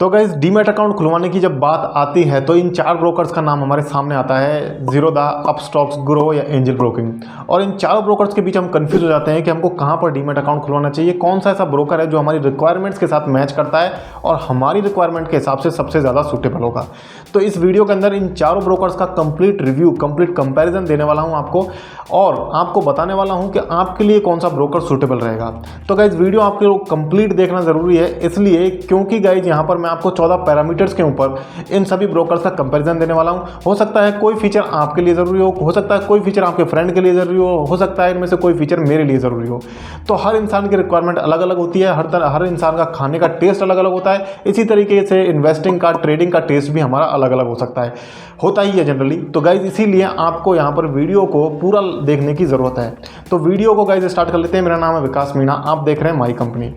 तो guys demat account खुलवाने की जब बात आती है तो इन चार ब्रोकर्स का नाम हमारे सामने आता है, ज़ीरोधा, अपस्टॉक्स, ग्रो या एंजल ब्रोकिंग। और इन चारों ब्रोकर्स के बीच हम कंफ्यूज हो जाते हैं कि हमको कहां पर डीमैट अकाउंट खुलवाना चाहिए, कौन सा ऐसा ब्रोकर है जो हमारी रिक्वायरमेंट्स के साथ मैच करता है और हमारी रिक्वायरमेंट के हिसाब से सबसे ज़्यादा सूटेबल होगा। तो इस वीडियो के अंदर इन चारों ब्रोकर्स का कंप्लीट रिव्यू, कंप्लीट कंपैरिजन देने वाला हूँ आपको और आपको बताने वाला हूँ कि आपके लिए कौन सा ब्रोकर सूटेबल रहेगा। तो गाइज वीडियो आपके कंप्लीट देखना ज़रूरी है, इसलिए क्योंकि गाइज यहाँ पर मैं आपको 14 पैरामीटर्स के ऊपर इन सभी ब्रोकर्स का कंपैरिजन देने वाला हूँ। हो सकता है कोई फीचर आपके लिए ज़रूरी हो सकता है कोई फीचर आपके फ्रेंड के लिए ज़रूरी हो सकता है इनमें से कोई फीचर मेरे लिए ज़रूरी हो। तो हर इंसान की रिक्वायरमेंट अलग अलग होती है, हर इंसान का खाने का टेस्ट अलग अलग होता है। इसी तरीके से इन्वेस्टिंग का, ट्रेडिंग का टेस्ट भी हमारा अलग अलग हो सकता है, होता ही है जनरली। तो गाइज इसीलिए आपको यहाँ पर वीडियो को पूरा देखने की ज़रूरत है। तो वीडियो को गाइज स्टार्ट कर लेते हैं। मेरा नाम है विकास मीणा, आप देख रहे हैं माई कंपनी।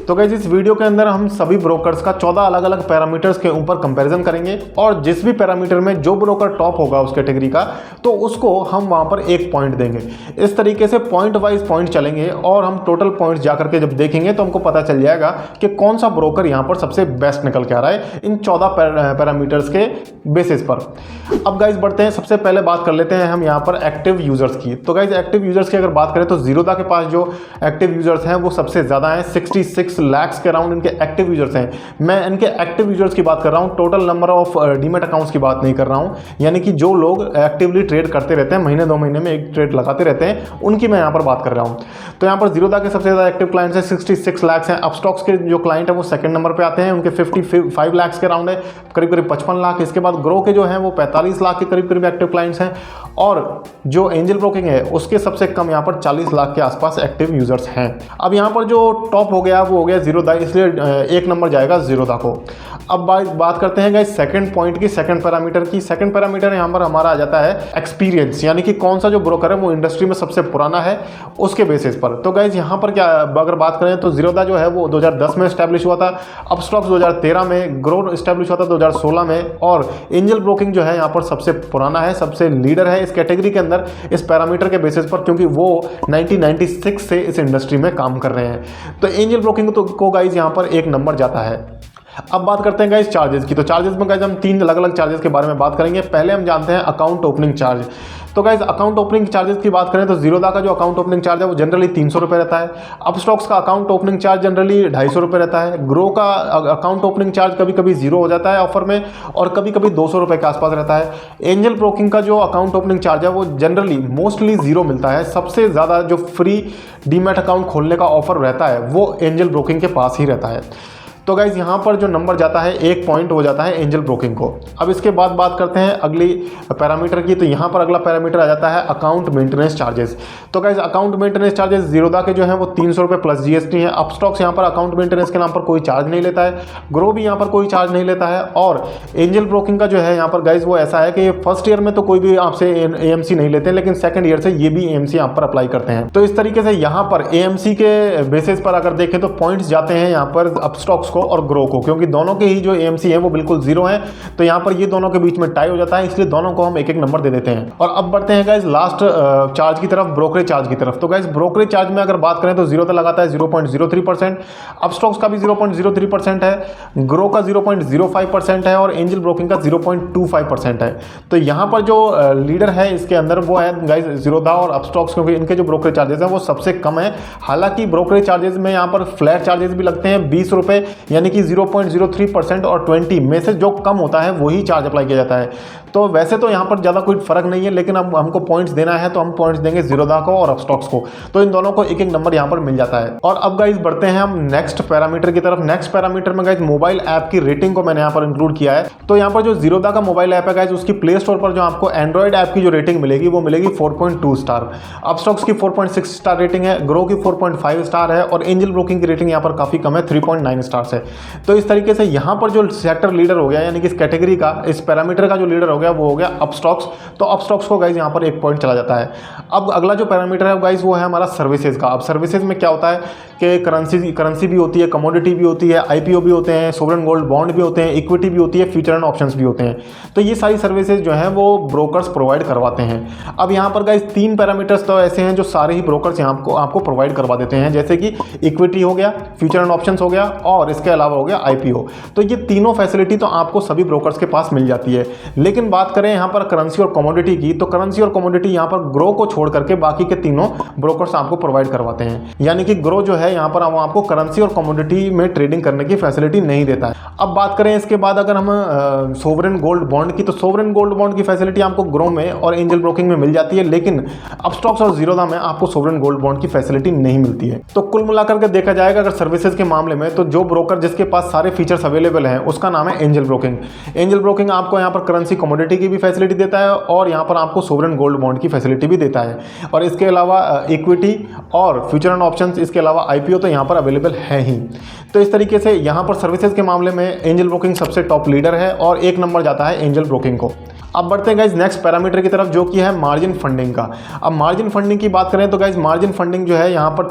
तो गाइज इस वीडियो के अंदर हम सभी ब्रोकर्स का 14 अलग अलग पैरामीटर्स के ऊपर कंपैरिजन करेंगे और जिस भी पैरामीटर में जो ब्रोकर टॉप होगा उस कैटेगरी का, तो उसको हम वहां पर एक पॉइंट देंगे। इस तरीके से पॉइंट वाइज पॉइंट चलेंगे और हम टोटल पॉइंट्स जाकर के जब देखेंगे तो हमको पता चल जाएगा कि कौन सा ब्रोकर यहाँ पर सबसे बेस्ट निकल के आ रहा है इन 14 पैरामीटर्स के बेसिस पर। अब गाइज बढ़ते हैं, सबसे पहले बात कर लेते हैं हम यहाँ पर एक्टिव यूजर्स की। तो गाइज एक्टिव यूजर्स की अगर बात करें तो ज़ीरोधा के पास जो एक्टिव यूजर्स हैं वो सबसे ज़्यादा हैं, 66 लाख के अराउंड इनके एक्टिव यूजर्स हैं। मैं इनके एक्टिव यूजर्स की बात कर रहा हूं, total number of demat accounts की बात नहीं कर रहा हूं। यानी कि जो लोग एक्टिवली ट्रेड करते रहते हैं, महीने 2 महीने में एक ट्रेड लगाते रहते हैं, उनकी मैं यहां पर बात कर रहा हूं। तो यहां पर ज़ीरोधा के सबसे ज़्यादा एक्टिव क्लाइंट्स हैं, 66 लाख हैं। अपस्टॉक्स के जो क्लाइंट है वो सेकंड नंबर पे आते हैं, उनके 55 लाख के अराउंड है, करीब करीब 55 लाख। इसके बाद ग्रो के जो हैं वो 45 लाख के करीब करीब एक्टिव क्लाइंट्स हैं और जो एंजल ब्रोकिंग है उसके सबसे कम यहाँ पर 40 लाख के आसपास एक्टिव यूजर्स हैं। अब यहाँ पर जो टॉप हो गया वो हो गया ज़ीरोधा, इसलिए एक नंबर जाएगा ज़ीरोधा को। अब बात करते हैं गाइस सेकंड पॉइंट की, सेकंड पैरामीटर की। सेकंड पैरामीटर यहाँ पर हमारा आ जाता है एक्सपीरियंस, यानी कि कौन सा जो ब्रोकर है वो इंडस्ट्री में सबसे पुराना है उसके बेसिस पर। तो गाइस यहाँ पर क्या अगर बात करें तो ज़ीरोधा जो है वो 2010 में एस्टैब्लिश हुआ था, अपस्टॉक्स 2013 में, ग्रो एस्टैब्लिश हुआ था 2016 में और एंजल ब्रोकिंग जो है यहाँ पर सबसे पुराना है, सबसे लीडर है इस कैटेगरी के अंदर, इस पैरामीटर के बेसिस पर, क्योंकि वो 1996 से इस इंडस्ट्री में काम कर रहे हैं। तो एंजल ब्रोकिंग को गाइज यहाँ पर एक नंबर जाता है। अब बात करते हैं गाइज चार्जेस की। तो चार्जेस में गाइज हम 3 अलग अलग चार्जेस के बारे में बात करेंगे। पहले हम जानते हैं अकाउंट ओपनिंग चार्ज। तो गाइज अकाउंट ओपनिंग चार्जेस की बात करें तो ज़ीरोधा का जो अकाउंट ओपनिंग चार्ज है वो जनरली 300 रुपये रहता है। अपस्टॉक्स का अकाउंट ओपनिंग चार्ज जनरली 250 रुपये रहता है। ग्रो का अकाउंट ओपनिंग चार्ज कभी कभी 0 हो जाता है ऑफर में और कभी कभी 200 रुपये के आसपास रहता है। एंजल ब्रोकिंग का जो अकाउंट ओपनिंग चार्ज है वो जनरली मोस्टली 0 मिलता है। सबसे ज़्यादा जो फ्री डीमैट अकाउंट खोलने का ऑफर रहता है वो एंजल ब्रोकिंग के पास ही रहता है। तो गाइज यहाँ पर जो नंबर जाता है एक पॉइंट हो जाता है एंजल ब्रोकिंग को। अब इसके बाद बात करते हैं अगली पैरामीटर की। तो यहाँ पर अगला पैरामीटर आ जाता है अकाउंट मेंटेनेंस चार्जेस। तो guys account maintenance charges Zerodha के जो है वो 300 रुपये प्लस जीएसटी है। अपस्टॉक्स यहाँ पर अकाउंट मेंटेनेंस के नाम पर कोई चार्ज नहीं लेता है, ग्रो भी यहाँ पर कोई चार्ज नहीं लेता है और एंजल ब्रोकिंग का जो है यहाँ पर गाइज वो ऐसा है कि फर्स्ट ईयर में तो कोई भी आपसे एएमसी नहीं लेते, लेकिन सेकंड ईयर से ये भी एएमसी यहाँ पर अप्लाई करते हैं। तो इस तरीके से यहाँ पर एएमसी के बेसिस पर अगर देखें तो पॉइंट्स जाते हैं यहाँ पर अपस्टॉक्स और ग्रो को, क्योंकि दोनों के ही जो एएमसी है वो बिल्कुल 0 है। तो यहाँ पर ये दोनों के बीच में टाई हो जाता है, इसलिए दोनों को हम एक एक नंबर दे देते हैं। और अब बढ़ते हैं गाइज लास्ट चार्ज की तरफ, ब्रोकरेज चार्ज की तरफ। तो गाइज ब्रोकरेज चार्ज में अगर बात करें तो ज़ीरोधा लगाता है 0.03%, अपस्टॉक्स का भी 0.03% है, ग्रो का 0.05% है और एंजल ब्रोकिंग का 0.25% है। तो यहाँ पर जो लीडर है इसके अंदर वो है गाइज ज़ीरोधा और अपस्टॉक्स, क्योंकि इनके जो ब्रोकरेज चार्जेस हैं वो सबसे कम है। हालांकि ब्रोकरेज चार्जेस में यहाँ पर फ्लैट चार्जेस भी लगते हैं 20 रुपये, यानी कि 0.03% और 20 में से जो कम होता है वही चार्ज अप्लाई किया जाता है। तो वैसे तो यहाँ पर ज़्यादा कोई फर्क नहीं है, लेकिन अब हमको पॉइंट्स देना है तो हम पॉइंट्स देंगे ज़ीरोधा को और अपस्टॉक्स को। तो इन दोनों को एक एक नंबर यहाँ पर मिल जाता है। और अब गाइज बढ़ते हैं हम नेक्स्ट पैरामीटर की तरफ। नेक्स्ट पैरामीटर में गाइज मोबाइल ऐप की रेटिंग को मैंने यहाँ पर इंक्लूड किया है। तो यहाँ पर जो ज़ीरोधा का मोबाइल ऐप है गाइज, उसकी प्ले स्टोर पर जो आपको एंड्रॉइड ऐप की जो रेटिंग मिलेगी वो मिलेगी 4.2 स्टार। अपस्टॉक्स की 4.6 स्टार रेटिंग है, ग्रो की 4.5 स्टार है और एंजल ब्रोकिंग की रेटिंग यहाँ पर काफ़ी कम है, 3.9 स्टार्स है। तो इस तरीके से यहाँ पर जो सेक्टर लीडर हो गया, यानी कि इस कैटेगरी का, इस पैरामीटर का जो लीडर हो गया वो हो गया अपस्टॉक्स। तो अपस्टॉक्स को गाइज यहाँ पर 1 पॉइंट चला जाता है। अब अगला जो पैरामीटर है गाइज वो है हमारा सर्विसेज का। अब सर्विसेज में क्या होता है कि करेंसी भी होती है, कमोडिटी भी होती है, आईपीओ भी होते हैं, सोवरेन गोल्ड बॉन्ड भी होते हैं, इक्विटी भी होती है, फ्यूचर एंड ऑप्शंस भी होते हैं। तो ये सारी सर्विसेज जो हैं वो ब्रोकर्स प्रोवाइड करवाते हैं। अब यहाँ पर गाइज 3 पैरामीटर्स तो ऐसे हैं जो सारे ही ब्रोकर्स यहाँ आपको प्रोवाइड करवा देते हैं, जैसे कि इक्विटी हो गया, फ्यूचर एंड ऑप्शंस हो गया और इसके अलावा हो गया IPO। तो ये तीनों फैसिलिटी तो आपको सभी ब्रोकर्स के पास मिल जाती है। लेकिन बात करें यहाँ पर करेंसी और कमोडिटी की, तो करेंसी और कमोडिटी यहाँ पर ग्रो को छोड़ करके बाकी के तीनों ब्रोकर्स आपको प्रोवाइड करवाते हैं। यानी कि ग्रो जो है यहाँ पर आपको करेंसी और कमोडिटी में ट्रेडिंग करने की फैसिलिटी नहीं देता है। अब बात करें इसके बाद अगर हम सोवरेन गोल्ड बॉन्ड की, तो सोवरेन गोल्ड बॉन्ड की फैसिलिटी आपको ग्रो में और एंजल ब्रोकिंग में मिल जाती है, लेकिन अपस्टॉक्स और जीरोधा में आपको सोवरेन गोल्ड बॉन्ड की फैसिलिटी नहीं मिलती है। तो कुल मिलाकर के देखा जाएगा अगर सर्विसेज के मामले में, तो जो ब्रोकर जिसके पास सारे फीचर्स अवेलेबल हैं उसका नाम है एंजल ब्रोकिंग। एंजल ब्रोकिंग आपको यहाँ पर करेंसी कमोडिटी की भी फैसिलिटी देता है और यहाँ पर आपको सोवरेन गोल्ड बॉन्ड की फैसिलिटी भी देता है, और इसके अलावा इक्विटी और फ्यूचर एंड ऑप्शंस, इसके अलावा IPO तो यहाँ पर अवेलेबल है ही। तो इस तरीके से यहाँ पर सर्विसेज के मामले में एंजल ब्रोकिंग सबसे टॉप लीडर है और 1 नंबर जाता है एंजल ब्रोकिंग को। अब बढ़ते हैं गाइज नेक्स्ट पैरामीटर की तरफ, जो कि है मार्जिन फंडिंग का। अब मार्जिन फंडिंग की बात करें तो गाइज मार्जिन फंडिंग जो है यहाँ पर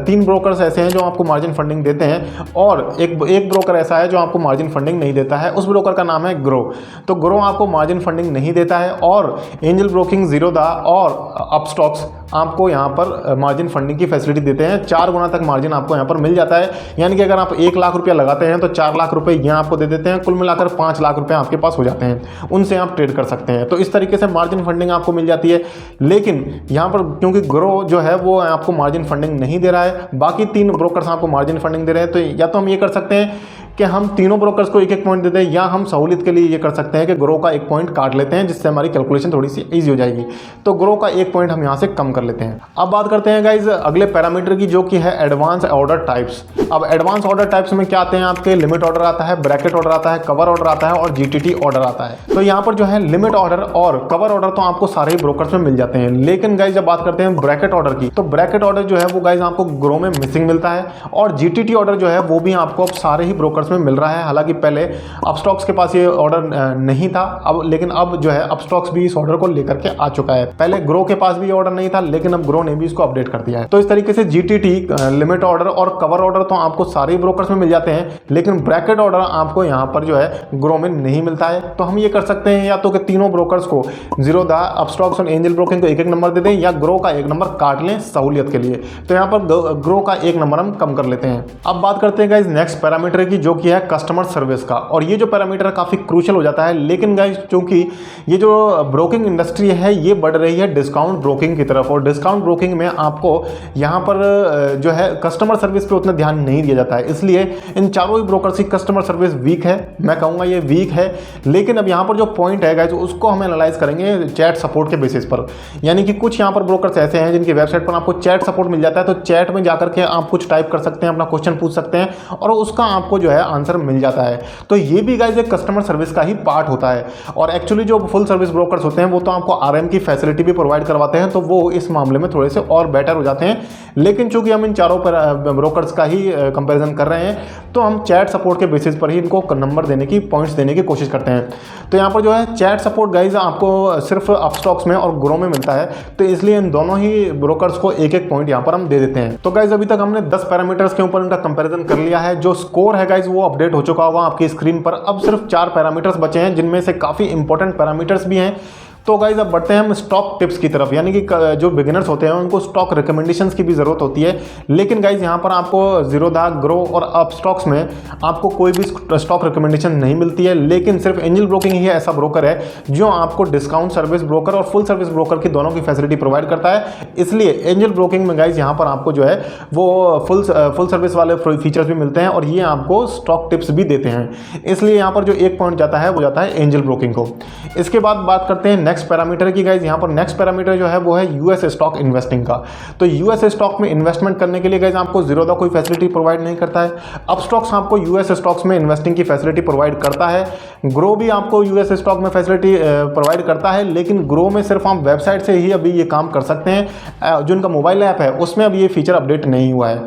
तीन ब्रोकर्स ऐसे हैं जो आपको मार्जिन फंडिंग देते हैं, और एक ब्रोकर ऐसा है जो आपको मार्जिन फंडिंग नहीं देता है। उस ब्रोकर का नाम है ग्रो। तो ग्रो आपको मार्जिन फंडिंग नहीं देता है, और एंजल ब्रोकिंग, जीरोधा और अपस्टॉक्स आपको यहाँ पर मार्जिन फंडिंग की फैसिलिटी देते हैं। 4 गुना तक मार्जिन आपको यहाँ पर मिल जाता है। यानी कि अगर आप 1 लाख रुपया लगाते हैं तो 4 लाख रुपए यहाँ आपको दे देते हैं। कुल मिलाकर 5 लाख रुपए आपके पास हो जाते हैं, उनसे आप ट्रेड कर सकते हैं। तो इस तरीके से मार्जिन फंडिंग आपको मिल जाती है। लेकिन यहाँ पर क्योंकि ग्रो जो है वो आपको मार्जिन फंडिंग नहीं दे रहा है, बाकी 3 ब्रोकर्स आपको मार्जिन फंडिंग दे रहे हैं, तो या तो हम ये कर सकते हैं कि हम तीनों ब्रोकर्स को 1-1 पॉइंट दे दें, या हम सहूलियत के लिए ये कर सकते हैं कि ग्रो का 1 पॉइंट काट लेते हैं, जिससे हमारी कैलकुलेशन थोड़ी सी ईजी हो जाएगी। तो ग्रो का 1 पॉइंट हम यहाँ से कम कर लेते हैं। अब बात करते हैं गाइज अगले पैरामीटर की, जो कि है एडवांस ऑर्डर टाइप्स। अब एडवांस ऑर्डर टाइप्स में क्या आते हैं आपके, लिमिट ऑर्डर आता है, ब्रैकेट ऑर्डर आता है, कवर ऑर्डर आता है और GTT ऑर्डर आता है। तो यहाँ पर जो है लिमिट ऑर्डर और कवर ऑर्डर तो आपको सारे ही ब्रोकर्स में मिल जाते हैं। लेकिन गाइज जब बात करते हैं ब्रैकेट ऑर्डर की, तो ब्रैकेट ऑर्डर जो है वो गाइज आपको ग्रो में मिसिंग मिलता है, और GTT ऑर्डर जो है वो भी आपको अब सारे ही ब्रोकर्स में मिल रहा है। हालांकि पहले अपस्टॉक्स के पास ये ऑर्डर नहीं था, लेकिन अब जो है अपस्टॉक्स भी इस ऑर्डर को लेकर के आ चुका है। पहले ग्रो के पास भी ये ऑर्डर नहीं था, लेकिन अब ग्रो ने भी इसको अपडेट कर दिया है। तो इस तरीके से GTT, लिमिट ऑर्डर और कवर ऑर्डर तो आपको सारे ही ब्रोकर्स में मिल जाते हैं, लेकिन ब्रैकेट ऑर्डर आपको यहाँ पर जो है ग्रो में नहीं मिलता है। तो हम ये कर सकते हैं या तो कि तीनों ब्रोकर्स को, जीरोधा, अपस्टॉक्स और एंजल ब्रोकिंग को 1-1 नंबर दे दें, या ग्रो का 1 नंबर काट लें सहूलियत के लिए। तो यहाँ पर ग्रो का 1 नंबर हम कम कर लेते हैं। अब बात करते हैं गाइज नेक्स्ट पैरामीटर की, जो कि है कस्टमर सर्विस का। और ये जो पैरामीटर काफ़ी क्रूशियल हो जाता है। लेकिन गाइज चूंकि ये जो ब्रोकिंग इंडस्ट्री है ये बढ़ रही है डिस्काउंट ब्रोकिंग की तरफ, और डिस्काउंट ब्रोकिंग में आपको यहाँ पर जो है कस्टमर सर्विस पे उतना ध्यान नहीं दिया जाता है। इसलिए इन चारों ही ब्रोकर्स की कस्टमर सर्विस वीक है, मैं कहूँगा ये वीक है। लेकिन अब यहाँ पर जो पॉइंट है गाइज उसको हम एनालाइज करेंगे चैट सपोर्ट के बेसिस पर। यानी कि कुछ यहाँ पर ब्रोकर्स ऐसे हैं जिनकी वेबसाइट पर आपको चैट सपोर्ट मिल जाता है, तो चैट में जाकर के आप कुछ टाइप कर सकते हैं, अपना क्वेश्चन पूछ सकते हैं और उसका आपको जो है आंसर मिल जाता है। तो ये भी गाइज एक कस्टमर सर्विस का ही पार्ट होता है। और एक्चुअली जो फुल सर्विस ब्रोकर्स होते हैं वो तो आपको RM की फैसिलिटी भी प्रोवाइड करवाते हैं, तो वो इस मामले में थोड़े से और बेटर हो जाते हैं। लेकिन चूंकि हम इन चारों ब्रोकर्स का ही कंपैरिजन कर रहे हैं, तो हम चैट सपोर्ट के बेसिस पर ही इनको नंबर देने की, पॉइंट्स देने की कोशिश करते हैं। तो यहाँ पर जो है चैट सपोर्ट गाइज आपको सिर्फ अपस्टॉक्स में और ग्रो में मिलता है, तो इसलिए इन दोनों ही ब्रोकर्स को 1-1 पॉइंट यहाँ पर हम दे देते हैं। तो गाइज अभी तक हमने 10 पैरामीटर्स के ऊपर इनका कंपैरिजन कर लिया है। जो स्कोर है गाइज वो अपडेट हो चुका होगा आपकी स्क्रीन पर। अब सिर्फ 4 पैरामीटर्स बचे हैं, जिनमें से काफ़ी इंपॉर्टेंट पैरामीटर्स भी हैं। तो गाइज अब बढ़ते हैं हम स्टॉक टिप्स की तरफ, यानी कि जो बिगिनर्स होते हैं उनको स्टॉक रिकमेंडेशंस की भी ज़रूरत होती है। लेकिन गाइज यहाँ पर आपको जीरोधा, ग्रो और अपस्टॉक्स में आपको कोई भी स्टॉक रिकमेंडेशन नहीं मिलती है। लेकिन सिर्फ एंजल ब्रोकिंग ही ऐसा ब्रोकर है जो आपको डिस्काउंट सर्विस ब्रोकर और फुल सर्विस ब्रोकर की दोनों की फैसिलिटी प्रोवाइड करता है। इसलिए एंजल ब्रोकिंग में गाइज यहाँ पर आपको जो है वो फुल सर्विस वाले फीचर्स भी मिलते हैं, और ये आपको स्टॉक टिप्स भी देते हैं। इसलिए यहाँ पर जो 1 पॉइंट जाता है वो जाता है एंजल ब्रोकिंग को। इसके बाद बात करते हैं नेक्स्ट पैरामीटर की गाइज। यहाँ पर नेक्स्ट पैरामीटर जो है वो है US स्टॉक इन्वेस्टिंग का। तो US स्टॉक में इन्वेस्टमेंट करने के लिए गाइज आपको जीरोधा कोई फैसिलिटी प्रोवाइड नहीं करता है। अपस्टॉक्स आपको US स्टॉक्स में इन्वेस्टिंग की फैसिलिटी प्रोवाइड करता है। ग्रो भी आपको US स्टॉक में फैसिलिटी प्रोवाइड करता है, लेकिन ग्रो में सिर्फ आप वेबसाइट से ही अभी ये काम कर सकते हैं। जो इनका मोबाइल ऐप है उसमें अभी ये फीचर अपडेट नहीं हुआ है।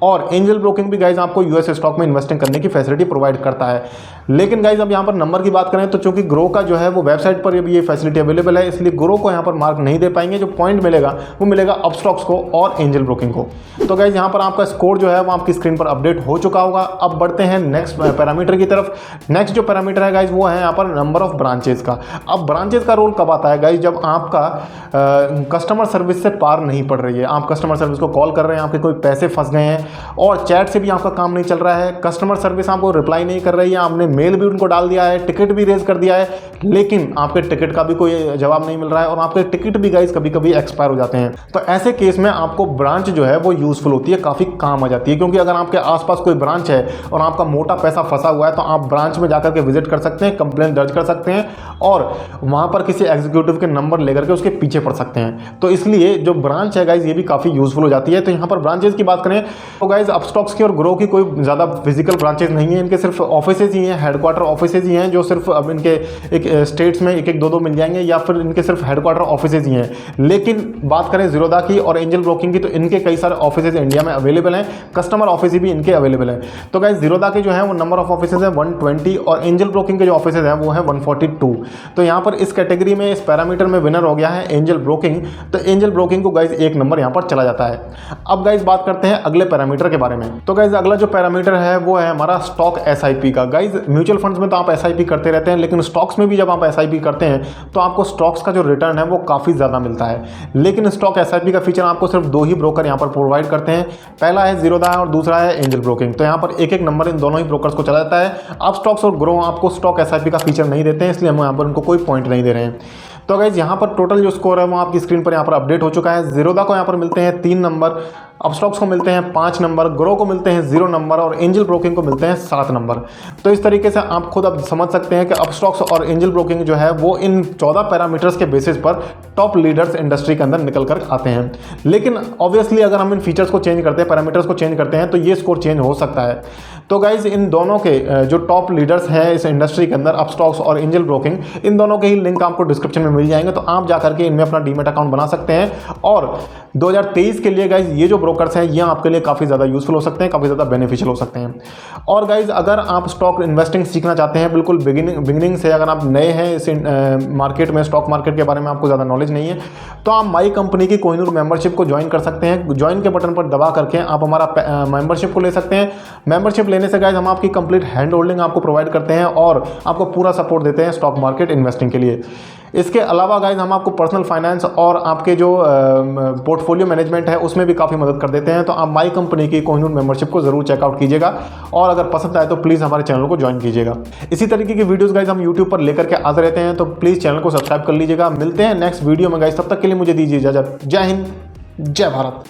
और एंजल ब्रोकिंग भी गाइज आपको US स्टॉक में इन्वेस्टिंग करने की फैसिलिटी प्रोवाइड करता है। लेकिन गाइज अब यहाँ पर नंबर की बात करें तो चूंकि ग्रो का जो है वो वेबसाइट पर अभी ये फैसिलिटी अवेलेबल अवेलेबल है, इसलिए ग्रो को यहाँ पर मार्क नहीं दे पाएंगे। जो पॉइंट मिलेगा वो मिलेगा अपस्टॉक्स को और एंजल ब्रोकिंग को। तो गाइज यहाँ पर आपका स्कोर जो है वो आपकी स्क्रीन पर अपडेट हो चुका होगा। अब बढ़ते हैं नेक्स्ट पैरामीटर की तरफ। नेक्स्ट जो पैरामीटर है गाइज वो है यहाँ पर नंबर ऑफ ब्रांचेज का। अब ब्रांचेज का रोल कब आता है गाइज, जब आपका कस्टमर सर्विस से पार नहीं पड़ रही है, आप कस्टमर सर्विस को कॉल कर रहे हैं, आपके कोई पैसे फंस गए हैं और चैट से भी आपका काम नहीं चल रहा है, कस्टमर सर्विस आपको रिप्लाई नहीं कर रही है, आपने मेल भी उनको डाल दिया है, टिकट भी रेज कर दिया है, लेकिन आपके टिकट का भी कोई जवाब नहीं मिल रहा है और आपके टिकट भी गाइज कभी कभी एक्सपायर हो जाते हैं। तो ऐसे केस में आपको ब्रांच जो है वो यूजफुल होती है, काफ़ी काम आ जाती है। क्योंकि अगर आपके आसपास कोई ब्रांच है और आपका मोटा पैसा फंसा हुआ है तो आप ब्रांच में जाकर के विजिट कर सकते हैं, कंप्लेंट दर्ज कर सकते हैं और वहां पर किसी एग्जीक्यूटिव के नंबर लेकर के उसके पीछे पड़ सकते हैं। तो इसलिए जो ब्रांच है गाइज ये भी काफ़ी यूजफुल हो जाती है। तो यहाँ पर ब्रांचेज की बात करें तो गाइज अपस्टॉक्स की और ग्रो की कोई ज़्यादा फिजिकल ब्रांचेज नहीं है, इनके सिर्फ ऑफिसेज ही हैं, हेडक्वार्टर ऑफिसेज ही हैं, जो सिर्फ अब इनके एक स्टेट्स में एक एक दो मिल जाएंगे या फिर इनके सिर्फ हेडक्वार्टर ऑफिसेज ही हैं। लेकिन बात करें ज़ीरोधा की और एंजल ब्रोकिंग की तो इनके कई सारे ऑफिसेज इंडिया में अवेलेबल हैं, कस्टमर ऑफिस भी इनके अवेलेबल है। तो गाइज ज़ीरोधा के जो है वो नंबर ऑफ ऑफिसेज है 120 और एंजल ब्रोकिंग के जो ऑफिसेज हैं वो है 142। तो यहाँ पर इस कैटेगरी में इस पैरामीटर में विनर हो गया है एंजल ब्रोकिंग। तो एंजल ब्रोकिंग को गाइज एक नंबर यहाँ पर चला जाता है। अब गाइज बात करते हैं अगले पैरामीटर के बारे में। तो गाइज अगला जो पैरामीटर है वो है हमारा स्टॉक एसआईपी का। गाइज म्यूचुअल फंड्स में तो आप एसआईपी करते रहते हैं, लेकिन स्टॉक्स में भी जब आप एसआईपी करते हैं तो आपको स्टॉक्स का जो रिटर्न है वो काफ़ी ज़्यादा मिलता है। लेकिन स्टॉक एसआईपी का फीचर आपको सिर्फ दो ही ब्रोकर यहाँ पर प्रोवाइड करते हैं, पहला है ज़ीरोधा और दूसरा है एंजल ब्रोकिंग। तो यहाँ पर एक एक नंबर इन दोनों ही ब्रोकर्स को चला जाता है। अब स्टॉक्स और ग्रो आपको स्टॉक एसआईपी का फीचर नहीं देते हैं, इसलिए हम यहाँ पर उनको कोई पॉइंट नहीं दे रहे हैं। तो गाइज यहाँ पर टोटल जो स्कोर है वो आपकी स्क्रीन पर यहाँ पर अपडेट हो चुका है। ज़ीरोधा को यहाँ पर मिलते हैं 3 नंबर, अपस्टॉक्स को मिलते हैं 5 नंबर, ग्रो को मिलते हैं 0 नंबर और एंजल ब्रोकिंग को मिलते हैं 7 नंबर। तो इस तरीके से आप खुद अब समझ सकते हैं कि अपस्टॉक्स और एंजल ब्रोकिंग जो है वो इन 14 पैरामीटर्स के बेसिस पर टॉप लीडर्स इंडस्ट्री के अंदर निकल कर आते हैं। लेकिन ऑब्वियसली अगर हम इन फीचर्स को चेंज करते हैं, पैरामीटर्स को चेंज करते हैं तो ये स्कोर चेंज हो सकता है। तो गाइज इन दोनों के जो टॉप लीडर्स हैं इस इंडस्ट्री के अंदर, अपस्टॉक्स और एंजल ब्रोकिंग, इन दोनों के ही लिंक आपको डिस्क्रिप्शन में मिल जाएंगे। तो आप जाकर के इनमें अपना डीमैट अकाउंट बना सकते हैं और 2023 के लिए गाइज ये जो ब्रोकर्स हैं ये आपके लिए काफ़ी ज़्यादा यूजफुल हो सकते हैं, काफ़ी ज़्यादा बेनिफिशियल हो सकते हैं। और गाइज अगर आप स्टॉक इन्वेस्टिंग सीखना चाहते हैं बिल्कुल बिगिनिंग से, अगर आप नए हैं इस मार्केट में, स्टॉक मार्केट के बारे में आपको ज़्यादा नॉलेज नहीं है, तो आप माई कंपनी की कोहिनूर मेंबरशिप को ज्वाइन कर सकते हैं। ज्वाइन के बटन पर दबा करके आप हमारा मेंबरशिप को ले सकते हैं। मेंबरशिप लेने से गाइज हम आपकी कंप्लीट हैंड होल्डिंग आपको प्रोवाइड करते हैं और आपको पूरा सपोर्ट देते हैं स्टॉक मार्केट इन्वेस्टिंग के लिए। इसके अलावा गाइज हम आपको पर्सनल फाइनेंस और आपके जो पोर्टफोलियो मैनेजमेंट है उसमें भी काफ़ी मदद कर देते हैं। तो आप माई कंपनी की कोहिनूर मेंबरशिप को ज़रूर चेकआउट कीजिएगा और अगर पसंद आए तो प्लीज़ हमारे चैनल को ज्वाइन कीजिएगा। इसी तरीके की वीडियोस गाइज हम यूट्यूब पर लेकर के आते रहते हैं, तो प्लीज़ चैनल को सब्सक्राइब कर लीजिएगा। मिलते हैं नेक्स्ट वीडियो में गाइज, तब तक के लिए मुझे दीजिए इजाज़त। जय हिंद, जय भारत।